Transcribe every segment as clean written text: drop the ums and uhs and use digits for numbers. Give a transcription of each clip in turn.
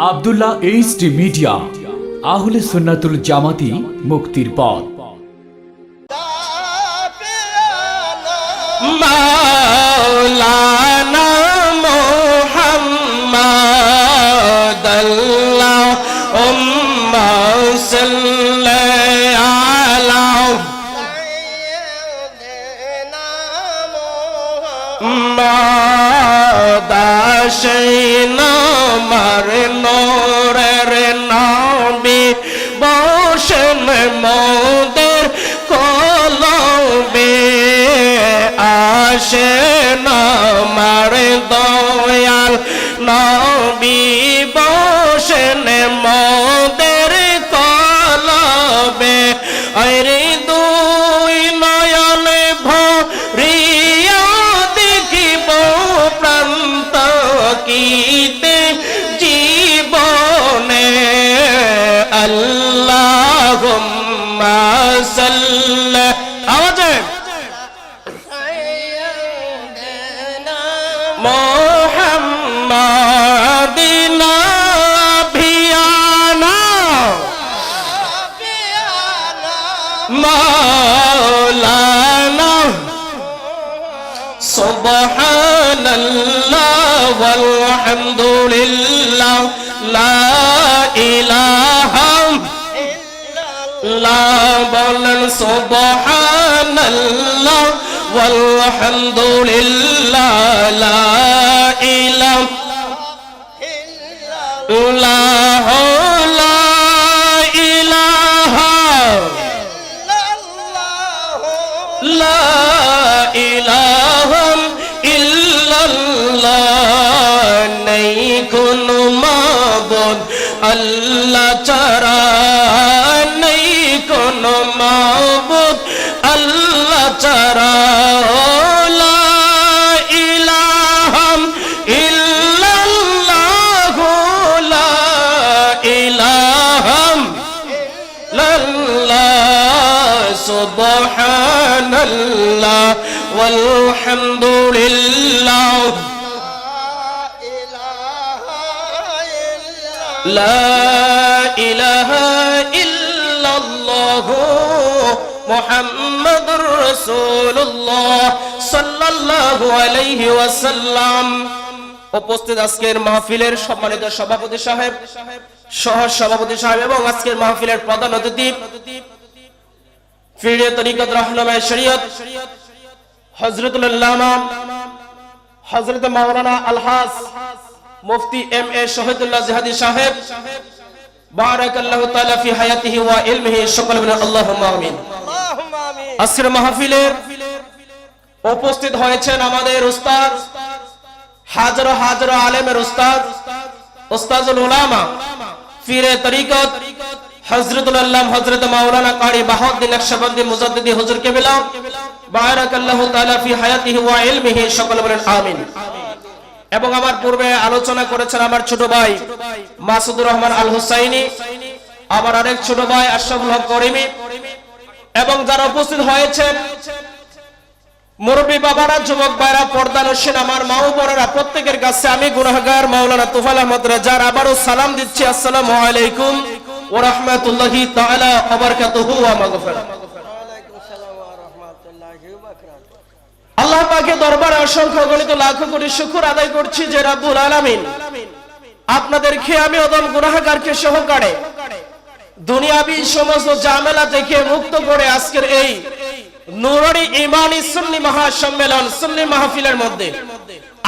Abdullah HD media, আহলে সুন্নাতুল জামাতি, মুক্তির পথ। মাওলানা মুহাম্মদ আল্লাহুম্মা সাল্লি আলা মুহাম্মদ আশিনা মার নূরের নবী বসেন মোদের কলবে আসেন আমার দয়াল নবী বসেন মোদের কলবে আরে দুই নয়নে ভরিয়া দেখিব প্রান্ত কিতে জীবনে আল্লাহুম্মা সাল্লি আওয়াজে মুহাম্মাদিনা ভিয়ানা মাওলানা সুবহানাল্লাহ ওয়ালহামদুলিল্লাহ লা ইলাহা ইল্লাল্লাহ বলেন সুবহানাল্লাহ ওয়ালহামদুলিল্লাহ লা ইলাহা ইল্লাল্লাহ লা ইলাহা লা ইলাহা ইল্লাল্লাহ নেই কোনো মাবুদ আল্লাহ ছাড়া নেই কোনো মাবুদ আল্লাহ ছাড়া লা ইলাহা ইল্লাল্লাহ লা ইলাহা ইল্লাল্লাহ সুবহানাল্লাহ ওয়ালহামদুলিল্লাহ লা ইলাহা ইল্লাল্লাহ মুহাম্মাদুর রাসূলুল্লাহ সাল্লাল্লাহু আলাইহি ওয়াসাল্লাম। উপস্থিত আজকের মাহফিলের সম্মানিত সভাপতি সাহেব, সহ সভাপতি সাহেব এবং আজকের মাহফিলের প্রধান অতিথি ফিরে তরিকত রাহনুমায়ে শরীয়ত হযরতুল আল্লামা হযরত মাওলানা আলহাজ মুফতি এম এ শহীদুল্লাহ জিহাদি সাহেব বারাকাল্লাহু তাআলা ফি হায়াতিহি ওয়া ইলমিহি, সকলে বলেন আল্লাহুম্মা আমিন। আজকের মাহফিলের উপস্থিত হয়েছেন আমাদের উস্তাদ, হাজারো হাজারো আলেমের উস্তাদ, উস্তাদুল উলামা ফিরে তরিকত হযরতুল আল্লামা হযরত মাওলানা কারি বাহাউদ্দিন নকশবন্দি মুজাদ্দিদি হুজুর কেবলা বারাকাল্লাহু তাআলা ফি হায়াতিহি ওয়া ইলমিহি, সকলে বলেন আমিন। এবং আমার পূর্বে আলোচনা করেছেন আমার ছোট ভাই মাসুদুর রহমান আল হুসাইনি, আমার আরেক ছোট ভাই আশরাফুল হক করিমি, এবং যারা উপস্থিত হয়েছেন মুরব্বী বাবারা, যুবক ভাইরা, পর্দানশীল আমার মা ও বোনেরা, প্রত্যেকের কাছে আমি গুনাহগার মাওলানা তুফাইল আহমদ রেজার আবারও সালাম দিচ্ছি। আসসালামু আলাইকুম ওয়া রাহমাতুল্লাহি তাআলা ওয়া বারাকাতুহু ওয়া মাগফিরাহ। আল্লাহ পাকের দরবারে অসংখ্য গণিত লাখো কোটি শুকর আদায় করছি যে রব্বুল আলামিন আপনাদেরকে আমি অদম গুনাহগারকে সহকারে দুনিয়াবি সমস্ত ঝামেলা থেকে মুক্ত করে আজকের এই নূরানি ঈমানি সুন্নি মহাসম্মেলন সুন্নি মাহফিলের মধ্যে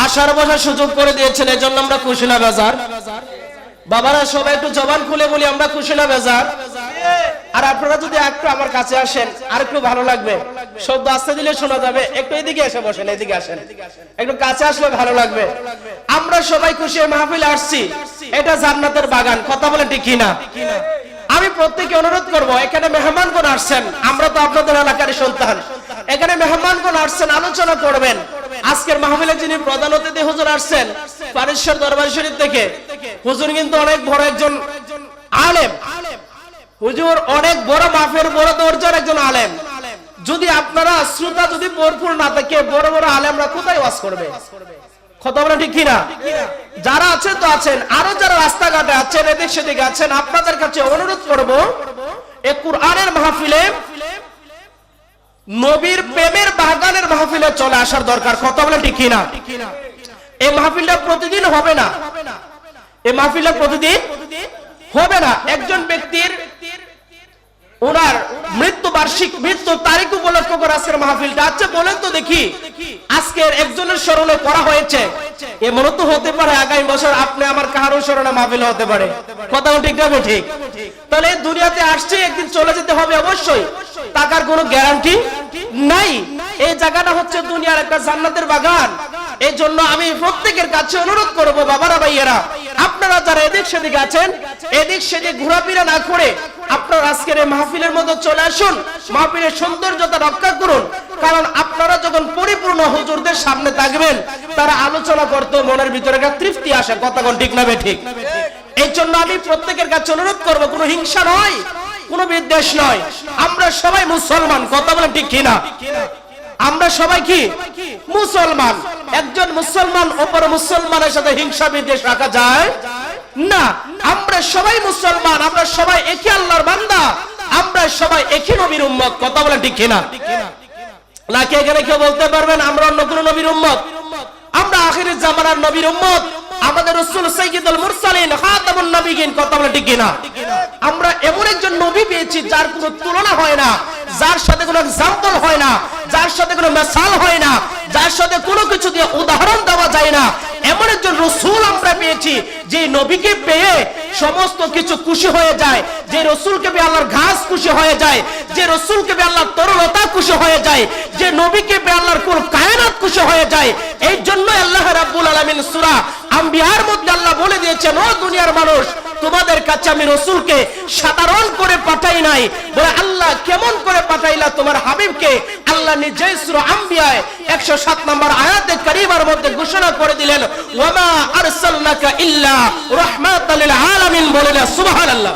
আসার বসার সুযোগ করে দিয়েছেন, এজন্য আমরা খুশি না বেজার? বাবারা সবাই একটু জবান খুলে বলি আমরা খুশি না বেজার? আর আপনারা যদি একটু আমার কাছে আসেন আর একটু ভালো লাগবে, শব্দ আস্তে দিলে শোনা যাবে। একটু এদিকে এসে বসেন, এদিকে আসেন, একটু কাছে আসলে ভালো লাগবে। আমরা সবাই খুশি মাহফিলে আসছি, এটা জান্নাতের বাগান, কথা বলেন ঠিক কিনা? আমি প্রত্যেককে অনুরোধ করব, এখানে মেহমানগণ আসছেন, আমরা তো আপনাদের এলাকার সন্তান, এখানে মেহমানগণ আসছেন, আলোচনা করবেন। আজকের মাহফিলে যিনি প্রধান অতিথি হুজুর আসছেন পারেশ্বর দরবার শরীফ থেকে, হুজুর কিন্তু অনেক বড় একজন আলেম, হুজুর অনেক বড় মাফের বড় দরজার একজন আলেম। যদি আপনারা শ্রোতা যদি ভরপুর না থাকে, বড় বড় আলেমরা কোথায় ওয়াজ করবে? কথা বলেন ঠিক কিনা? যারা আছেন তো আছেন, আরো যারা রাস্তাঘাটে আছেন, এদিক সেদিক আছেন, আপনাদের কাছে অনুরোধ করব এই কোরআনের মাহফিলে, নবীর প্রেমের বাগানের মাহফিলে চলে আসার দরকার। কথা বলেন ঠিক কিনা? এই মাহফিলটা প্রতিদিন হবে না, এই মাহফিলটা প্রতিদিন হবে না। একজন ব্যক্তির ওনার মৃত্যু বার্ষিক, মৃত্যু তারিখ উপলক্ষ করে আজকের মাহফিলটা। আচ্ছা বলেন তো দেখি, আজকের একজনের স্মরণে করা হয়েছে, এমন তো হতে পারে আগামী বছর আপনি আমার কারোর স্মরণে মাহফিল হতে পারে। কথা ঠিক না ঠিক? তাহলে দুনিয়াতে আসছে, একদিন চলে যেতে হবে অবশ্যই, টাকার কোনো গ্যারান্টি নাই। এই জায়গাটা হচ্ছে দুনিয়ার একটা জান্নাতের বাগান। এই জন্য আমি প্রত্যেকের কাছে অনুরোধ করব, বাবারা ভাইয়েরা, আপনারা যারা এদিক সেদিক আছেন, এদিক সেদিক ঘোরাফেরা না করে আপনারা আজকের এই মাহফিলের মধ্যে চলে আসুন, মাহফিলের সৌন্দর্যতা রক্ষা করুন। কারণ আপনারা যখন পরিপূর্ণ হুজুরদের সামনে থাকবেন, তারা আলোচনা করতে মনের ভিতরে একটা তৃপ্তি আসে। কথা কোন ঠিক না ঠিক? এই জন্য আমি প্রত্যেকের কাছে অনুরোধ করব, কোনো হিংসা নয়, কোনো বিদ্বেষ নয়, আমরা সবাই মুসলমান। কথা বলেন ঠিক কিনা? আমরা সবাই কি মুসলমান? একজন মুসলমান অপর মুসলমানের সাথে হিংসা বিদ্বেষ রাখা যায় না। আমরা সবাই মুসলমান, আমরা সবাই একই আল্লাহর বান্দা, আমরা সবাই একই নবীর উম্মত। কথা বলেন ঠিক কিনা? নাকি এখানে কেউ বলতে পারবেন আমরা অন্য কোন নবীর উম্মত? আমরা আখিরের জামানার নবীর উম্মত, আমাদের রাসূল সাইয়্যিদুল মুরসালিন খাতামুন নবিয়িন। কথা বলেন ঠিক কিনা? আমরা এমন একজন নবী পেয়েছি যার কোনো তুলনা হয় না, যার সাথে কোনো एग्जांपल হয় না, যার সাথে কোনো মিসাল হয় না, যার সাথে কোনো কিছু দিয়ে উদাহরণ দেওয়া যায় না। এমন একজন রাসূল আমরা পেয়েছি, যে নবীকে পেয়ে সমস্ত কিছু খুশি হয়ে যায়, যে রাসূলকে পেয়ে আল্লাহর ঘাস খুশি হয়ে যায়, যে রাসূলকে পেয়ে আল্লাহর তরলতা খুশি হয়ে যায়, যে নবীকে পেয়ে আল্লাহর কুল কায়নাত খুশি হয়ে যায়। এই জন্য আল্লাহ রাব্বুল আলামিন সূরা আম্বিয়ার মধ্যে আল্লাহ বলে দিয়েছেন, ও দুনিয়ার মানুষ, তোমাদের কাছে আমি রাসূলকে সাধারণ করে পাঠাই নাই, বলে আল্লাহ কেমন করে পাঠাইলা তোমার হাবিবকে। আল্লাহ নিজেই সূরা আম্বিয়ায় 107 নম্বর আয়াতে কারীমার মধ্যে ঘোষণা করে দিলেন, ওয়ামা আরসালনাকা ইল্লা রাহমাতাল লিল আলামিন। বলে না সুবহানাল্লাহ?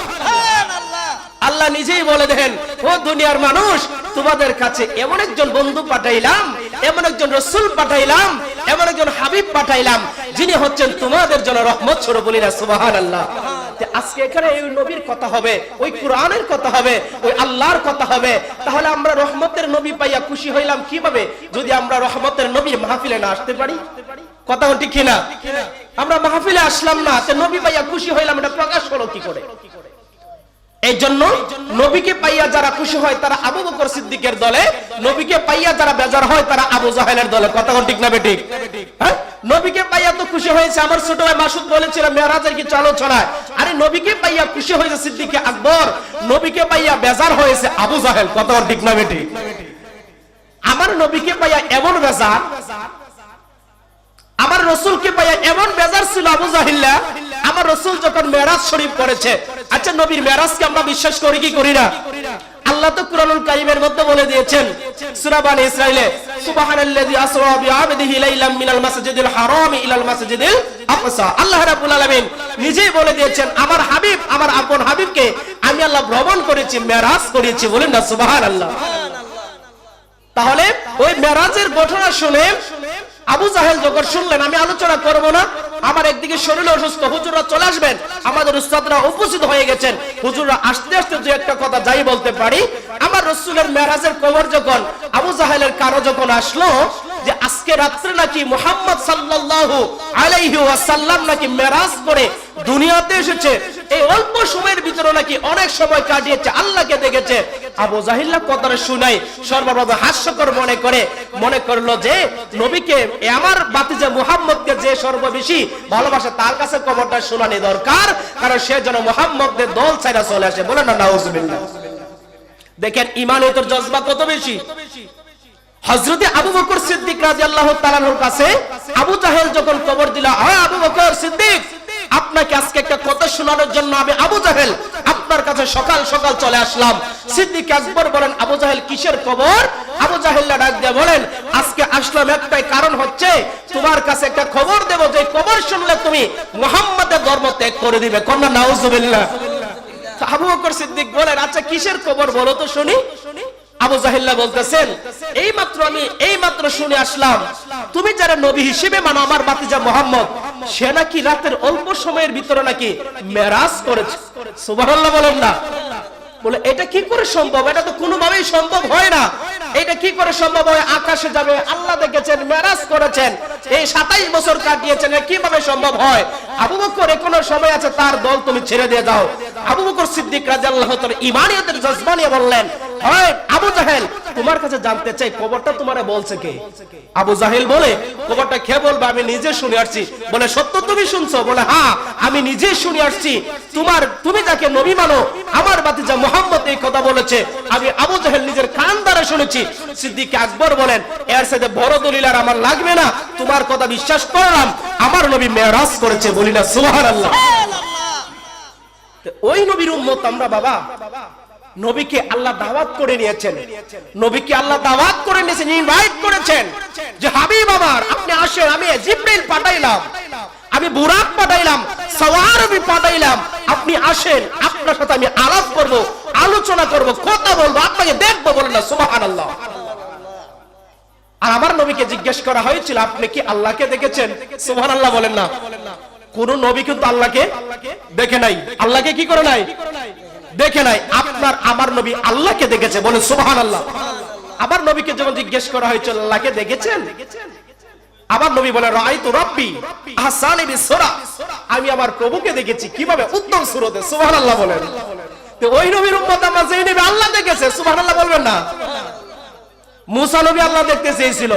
আল্লাহ নিজেই বলে দেন, ও দুনিয়ার মানুষ, তোমাদের কাছে এমন একজন বন্ধু পাঠাইলাম, এমন একজন রাসূল পাঠাইলাম, এমন একজন হাবিব পাঠাইলাম, যিনি হচ্ছেন তোমাদের জন্য রহমত স্বরূপ। বলি না সুবহানাল্লাহ? আজকে এখানে এই নবীর কথা হবে, ওই কোরআনের কথা হবে, ওই আল্লাহর কথা হবে। তাহলে আমরা রহমতের নবী পাইয়া খুশি হইলাম কিভাবে, যদি আমরা রহমতের নবীর মাহফিলে না আসতে পারি? কথা ঠিক কিনা? আমরা মাহফিলে আসলাম না, তে নবী পাইয়া খুশি হইলাম, এটা প্রকাশ হলো কি করে? এই জন্য নবীকে পাইয়া যারা খুশি হয় তারা আবু বকর সিদ্দিকের দলে, নবীকে পাইয়া যারা বেজার হয় তারা আবু জাহেলের দলে। কথা ঠিক না বেঠিক? হ্যাঁ, নবীকে পাইয়া তো খুশি হয়েছে, আমার ছোট ভাই মাসুদ বলেছিল মেরাজের কিছু আলোচনায়, আরে নবীকে পাইয়া খুশি হয়েছে সিদ্দিকে আকবর, নবীকে পাইয়া বেজার হয়েছে আবু জাহেল। কথা ঠিক না বেঠিক? আমার নবীকে পাইয়া এমন বেজার, আমার রাসূলকে পাইয়া এমন বেজার ছিল আবু জাহিল্লা, আমার রাসূল যখন মেরাজ শরীফ করেছে। আচ্ছা, নবীর মেরাজকে আমরা বিশ্বাস করি কি করি না? আল্লাহ তো কুরআনুল কারীমের মধ্যে বলে দিয়েছেন সূরা বনী ইসরাঈলে, সুবহানাল্লাযী আসরা বিআবদিহি লাইলাম মিনাল মাসজিদিল হারামি ইলাল মাসজিদিল আকসা। আল্লাহ রাব্বুল আলামিন নিজেই বলে দিয়েছেন, আমার হাবিব, আমার আপন হাবিবকে আমি আল্লাহ ভ্রমণ করেছি, মেরাজ করেছি। বলেন না সুবহানাল্লাহ? তাহলে ওই মেরাজের ঘটনা শুনে আবু জাহেল যখন শুনলেন, আমি আলোচনা করব না, আমার একদিকে শরীর অসুস্থ, হুজুররা চলে আসবেন, আমাদের উস্তাদরা উপস্থিত হয়ে গেছেন, হুজুররা আসতে আসতে যে একটা কথা যাই বলতে পারি, আমার রাসূলের মেরাজের খবর যখন আবু জাহেলের কারো যখন আসলো যে আজকে রাত্রে নাকি মুহাম্মদ সাল্লাল্লাহু আলাইহি ওয়াসাল্লাম নাকি মেরাজ করে দুনিয়াতে এসেছে, এই অল্প সময়ের ভিতরে নাকি অনেক সময় কাটিয়েছে, আল্লাহকে দেখেছে, আবু জাহিল্লা কথাটা শুনাই সর্বপ্রথম হাস্যকর মনে করলো যে নবীকে, আমার বাতিজা মুহাম্মদকে যে সর্ববেশি ভালোবাসে, তার কাছে খবরটা শোনানি দরকার, কারণ সে যেন মুহাম্মদের দল ছাইরা চলে আসে। বলেন না নাউজুবিল্লাহ? দেখেন ইমানের জজবা কত বেশি। হযরতে আবু বকর সিদ্দিক রাদিয়াল্লাহু তাআলা আনহুর কাছে আবু জাহেল যখন খবর দিল, হ্যাঁ আবু বকর সিদ্দিক, আপনাকে আজকে একটা কথা শোনানোর জন্য আমি আবু জাহেল আপনার কাছে সকাল সকাল চলে আসলাম। সিদ্দিক আকবর বলেন, আবু জাহেল কিসের খবর? আবু জাহেলরা ডাক দিয়ে বলেন, আজকে আসলাম একটাই কারণ হচ্ছে তোমার কাছে একটা খবর দেব, যে খবর শুনলে তুমি মুহাম্মাদের ধর্ম ত্যাগ করে দিবে। কন্যা নাউজুবিল্লাহ? আবু বকর সিদ্দিক বলেন, আচ্ছা কিসের খবর বলো তো শুনি। আবু জাহেল্লা বলতেছেন এই মাত্র শুনে আসলাম তুমি যারা নবী হিসেবে মানো আমার ভাতিজা মুহাম্মদ সে নাকি রাতের অল্প সময়ের ভিতরে নাকি মেরাজ করেছে। সুবহানাল্লাহ বলেন না। বলে এটা কি করে সম্ভব? এটা তো কোনোভাবেই সম্ভব হয় না। এটা কি করে সম্ভব হয়? আকাশে যাবে, আল্লাহ দেখেছেন, মেরাজ করেছেন, এই 27 বছর কাটিয়েছেন, কিভাবে সম্ভব হয়? আবু বকর এখনো সময় আছে, তার দল তুমি ছেড়ে দিয়ে যাও। আবু বকর সিদ্দিক রাদিয়াল্লাহু তাআলা ঈমানিয়াতের জজবা নিয়ে বললেন, ওই আবু জাহেল, তোমার কাছে জানতে চাই খবরটা তোমারে বলছে কে? আবু জাহেল বলে, খবরটা কে বলবে? আমি নিজে শুনে আসছি। বলে, সত্য তুমি শুনছো? বলে, হ্যাঁ আমি নিজেই শুনে আসছি। তুমি যাকে নবী মানো আমার ভাতিজা মুহাম্মদ এই কথা বলেছে, আমি আবু জাহেল নিজের কান দ্বারা শুনেছি। সিদ্দিক আকবর বলেন, এর সাথে বড় দলিল আর আমার লাগবে না, তোমার কথা বিশ্বাস করলাম, আমার নবী মেরাজ করেছে। বলি না সুবহানাল্লাহ। ওই নবীর উম্মত আমরা বাবা। নবীকে আল্লাহ দাওয়াত করে নিয়েছেন, নবীকে আল্লাহ দাওয়াত করে নিয়েছেন, ইনভাইট করেছেন যে হাবিব আমার আপনি আসেন। আমি জিবরিল পাঠাইলাম, আমি বুরাক পাঠাইলাম, সওয়ারবি পাঠাইলাম, আপনি আসেন, আপনার সাথে আমি আলাপ করব, আলোচনা করব, কথা বলবো, আপনাকে দেখবো। বলেন না সুবহানাল্লাহ। আর আমার নবীকে জিজ্ঞেস করা হয়েছিল, আপনি কি আল্লাহকে দেখেছেন? সুবহানাল্লাহ বলেন না। কোন নবী কিন্তু আল্লাহকে দেখে নাই। আল্লাহকে কি করে নাই? দেখে নাই। আপনার আমার নবী আল্লাহকে দেখেছে। বলেন সুবহানাল্লাহ। আবার নবীকে যখন জিজ্ঞেস করা হয়েছিল আল্লাহকে দেখেছেন, আবার নবী বলে, রাআইতু রাব্বি আহসানি বিসূরা, আমি আমার প্রভুকে দেখেছি। কিভাবে? উত্তম সূরাতে। সুবহানাল্লাহ বলেন। তো ওই নবীর উম্মত আমরা যেই নবী আল্লাহ দেখেছে, সুবহানাল্লাহ বলবেন না? মুসা নবী আল্লাহ দেখতে চেয়েছিল,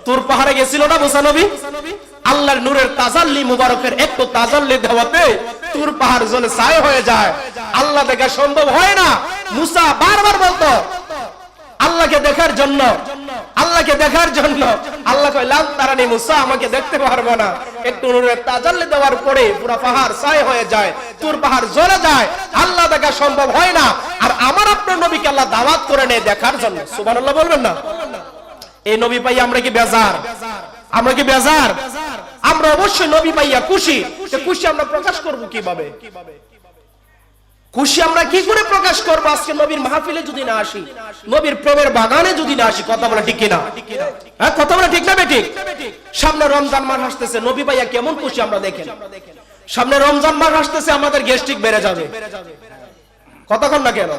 তুর পাহাড়ে গেছিল না মুসা নবী? আল্লাহর নূরের তাজাল্লি মুবারকের একটু তাজাল্লি দেওয়াতে তুর পাহাড় জ্বলে ছাই হয়ে যায়। আল্লাহ দেখা সম্ভব হয় না। মুসা বারবার বলতো আল্লাহকে দেখার জন্য, আল্লাহকে দেখার জন্য। আল্লাহ কয়, লাম তারানি মুসা, আমাকে দেখতে পারবো না। একটু নূরের তাজাল্লি দেওয়ার পরে পুরো পাহাড় ছাই হয়ে যায়, তুর পাহাড় জ্বলে যায়, আল্লাহ দেখা সম্ভব হয় না। আর আমার আপনার নবীকে আল্লাহ দাওয়াত করে নেয় দেখার জন্য। সুবহানাল্লাহ বলবেন না? এই নবী পাই আমরা কি বেজার? আমরা কি বেজার? আমরা অবশ্যই নবী পাইয়া খুশি। খুশি আমরা প্রকাশ করব কিভাবে? খুশি আমরা কি করে প্রকাশ করব? আজকে নবীর মাহফিলে যদি না আসি, নবীর প্রেমের বাগানে যদি না আসি, কথা বলা ঠিক কিনা? হ্যাঁ, কথা বলা ঠিক না বেঠিক? সামনে রমজান মাস আসতেছে, নবী ভাইয়া কেমন খুশি আমরা দেখেন। সামনে রমজান মাস আসতেছে, আমাদের গ্যাস্ট্রিক বেড়ে যাবে। কতক্ষণ না কেন?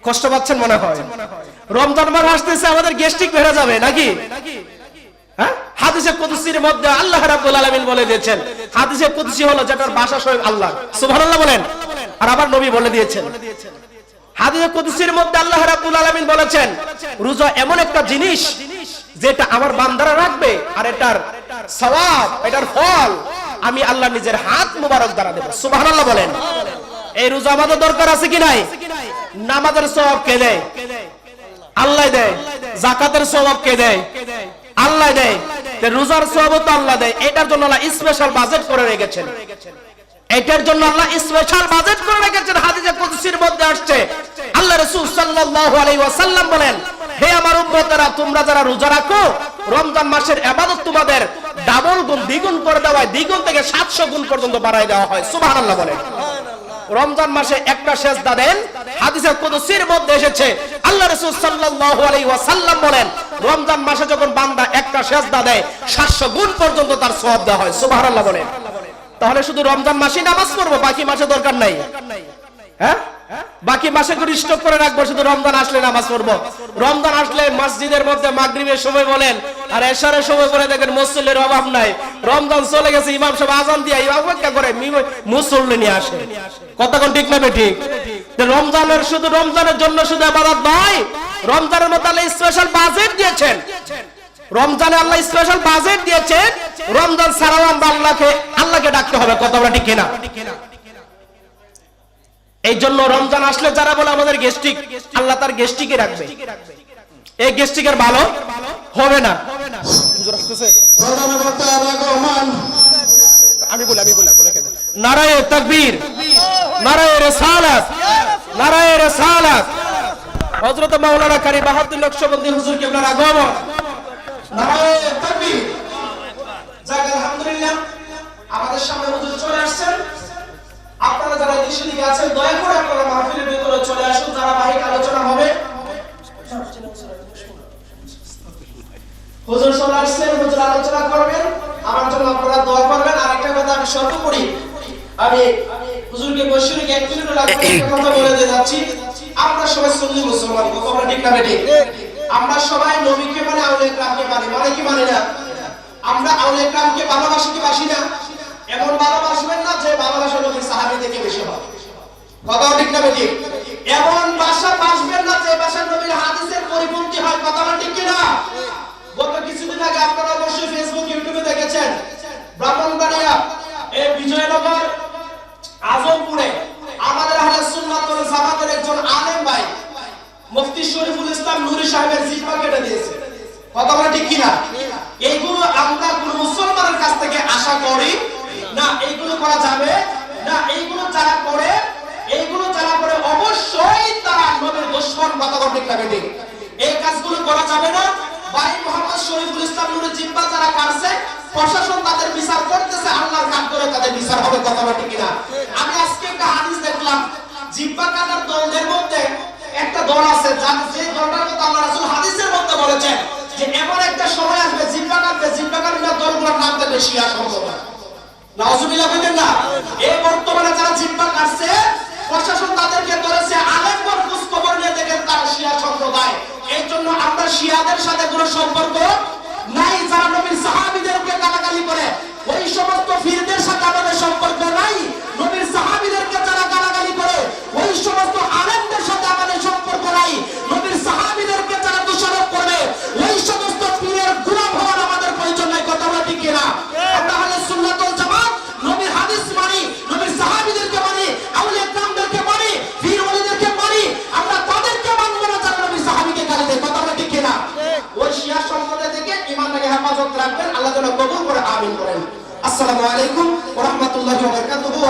কষ্ট পাচ্ছেন মনে হয়? রমজান মাস আসতেছে, আমাদের গ্যাস্ট্রিক বেড়ে যাবে নাকি? হ্যাঁ, হাদিসে কুদসির মধ্যে আল্লাহ রাব্বুল আলামিন বলে দিয়েছেন, হাদিসে কুদসি হলো যেটার ভাষা স্বয়ং আল্লাহ। সুবহানাল্লাহ বলেন। আর আবার নবী বলে দিয়েছেন, হাদিসে কুদসির মধ্যে আল্লাহ রাব্বুল আলামিন বলেছেন, রোজা এমন একটা জিনিস যেটা আমার বান্দারা রাখবে, আর এটার সওয়াব, এটার ফল আমি আল্লাহ নিজের হাত মুবারক দ্বারা দেব। সুবহানাল্লাহ বলেন। এই রোজা আমাদের দরকার আছে কি নাই? নামাজের সওয়াব কে দেয়? আল্লাহ দেয়। যাকাতের সওয়াব কে দেয়? আল্লাহ দেয়। রোজার সওয়াব তো আল্লাহ দেয়। এটার জন্য আল্লাহ স্পেশাল বাজেট করে রেখেছেন। এটার জন্য আল্লাহ স্পেশাল বাজেট করে রেখেছেন। হাদিসে কুদসির মধ্যে আসছে, আল্লাহ রাসূল সাল্লাল্লাহু আলাইহি ওয়াসাল্লাম বলেন, হে আমার উম্মতেরা, তোমরা যারা রোজা রাখো, রমজান মাসের ইবাদত তোমাদের ডাবল গুণ, দ্বিগুণ করে দেওয়া হয়, দ্বিগুণ থেকে 700 গুণ পর্যন্ত বাড়ায় দেওয়া হয়। সুবহানাল্লাহ বলেন। রমজান মাসে একটা সেজদা দেন, হাদিসে কুদসির মধ্যে এসেছে, আল্লাহ রাসূল সাল্লাল্লাহু আলাইহি ওয়াসাল্লাম বলেন, রমজান মাসে যখন বান্দা একটা সেজদা দেয় 700 গুণ পর্যন্ত তার সওয়াব দেওয়া হয়। সুবহানাল্লাহ বলেন। তাহলে শুধু রমজান মাসেই নামাজ পড়বো, বাকি মাসে দরকার নাই? হ্যাঁ, বাকি মাসে করে স্টপ করে রাখবো, শুধু রমজান আসলে নামাজ পড়বো। রমজান আসলে মসজিদের মধ্যে মাগরিবের সময় বলেন আর এশারের সময় বলে দেখেন মুসল্লির অভাব নাই। রমজান চলে গেছে, ইমাম সাহেব আযান দিয়ে অপেক্ষা করে মুসল্লি নিয়ে আসে। কতক্ষণ ঠিক না ঠিক? রমজানের শুধু রমজানের জন্য শুধু ইবাদত নয়, রমজানের মধ্যে আল্লাহ স্পেশাল বাজেট দিয়েছেন। রমজানে আল্লাহ স্পেশাল বাজেট দিয়েছেন। রমজান ছাড়াও আমরা আল্লাহকে ডাকতে হবে। কথা বলা ঠিক কিনা? এই জন্য রমজান আসলে যারা বলে আমাদের গ্যাস্ট্রিক, আল্লাহ তার গ্যাস্ট্রিকে রাখবে। এই গ্যাস্ট্রিকের ভালো হবে না। আমি বলি নারায়ে তাকবীর, নারায়ে রিসালাত, নারায়ে রিসালাত। হযরত মাওলানা কারি বাহাদুর নকশবন্দি হুজুর কিবলার আগমন। নারায়ে তাকবীর। যাক আলহামদুলিল্লাহ, আমাদের সামনে হুজুর চলে আসছেন। আপনারা যারা দেশে দিকে আছেন, দয়া করে আপনারা মাহফিলের ভিতরে চলে আসুন, ধারাবাহিক আলোচনা হবে। হুজুর চলে আসছেন, হুজুর আলোচনা করবেন, আমার জন্য আপনারা দোয়া করবেন। আর একটা কথা আমি সর্বোপরি আমি হুজুরকে বসিয়ে রেখে এক মিনিট লাগবে একটা কথা বলে দিয়ে যাচ্ছি। আমরা সবাই সুন্নি মুসলমান, কথা বলা ঠিক না বেঠিক? আমরা সবাই নবীকে মানে আউলিয়া ইকরামকে মানি, মানে কি মানি না? আমরা আউলিয়া ইকরামকে ভালোবাসি কি বাসি না? এমন ভালোবাসবেন না যে ভালোবাসা নবীর সাহাবী থেকে বেশি হবে, কথা ঠিক না বেঠিক? এমন ভাষা বাসবেন না যে ভাষা নবীর হাদিসের পরিপন্থী হয়, কথা ঠিক কি না? গত কিছুদিন আগে আপনারা অবশ্যই ফেসবুক ইউটিউবে দেখেছেন, ব্রাহ্মণবাড়িয়া এই বিজয়নগর আজমপুরে আমাদের আহলে সুন্নাত ওয়াল জামাতের একজন আলেম ভাই মুফতি শরীফুল ইসলাম নূরী সাহেবের জিহ্বা কেটে দিয়েছে, কথা বলা ঠিক কি না? এইগুলো আমরা কোন মুসলমানের কাছ থেকে আশা করি না, এইগুলো করা যাবে না। এইগুলো যারা করে অবশ্যই তারা নবীর দুশমন, কথা বলা ঠিক না ঠিক? এই কাজগুলো করা যাবে না। ভাই মোহাম্মদ শরীফুল ইসলাম নূরীর জিহ্বা যারা কাটছে, প্রশাসন তাদের বিচার করতেছে, আল্লাহর কাজ করে তাদের বিচার হবে, কথা বলা ঠিক কিনা? আমি আজকে একটা হাদিস দেখলাম, জিহ্বা কাটার দলদের মধ্যে একটা দল আছে, যে দলটার কথা আল্লাহ রাসূল হাদিসের মধ্যে বলেছেন যে এমন একটা সময় আসবে জিহ্বা কাটবে দলগুলোর নাম দেবে শিয়া সম্প্রদায়। নাউজুবিল্লাহ বলেন না? এই বর্তমানে যারা জিহ্বা কাটছে, প্রশাসন তাদেরকে ধরেছে, আলেমগণ খোঁজ খবর নিয়ে দেখেন তারা শিয়া সম্প্রদায়। এই জন্য আমরা শিয়াদের সাথে কোনো সম্পর্ক নাই। যারা নবীর সাহাবীদেরকে গালাগালি করে, ওই সমস্ত ফিরদের সাথে আমাদের সম্পর্ক নাই। নবীর সাহাবীদেরকে যারা গালাগালি করে, ওই সমস্ত আলেমদের সাথে আমাদের সম্পর্ক নাই। নবীর সাহাবীদেরকে যারা দোষারোপ করবে, ওই সমস্ত পীরের গোলাম হওয়ার আমাদের প্রয়োজন নাই, কথা বলা ঠিক কিনা? আমরা আহলে সুন্নাত ওয়াল জামাত নবীর হাদিস মানি, নবীর সাহাবীদেরকে মানি, আউলিয়া ইকরামদেরকে মানি, পীর ওলিদেরকে মানি। আমরা তাদেরকে মানব না যারা নবীর সাহাবীকে গালি দেয়, কথা বলা ঠিক কিনা? ওই শিয়া সম্প্রদায় থেকে ঈমানটাকে হেফাজত রাখবেন, আল্লাহ যেন কবুল করে, আমিন করেন। আসসালামু আলাইকুম ওয়া রাহমাতুল্লাহি ওয়া বারাকাতুহু।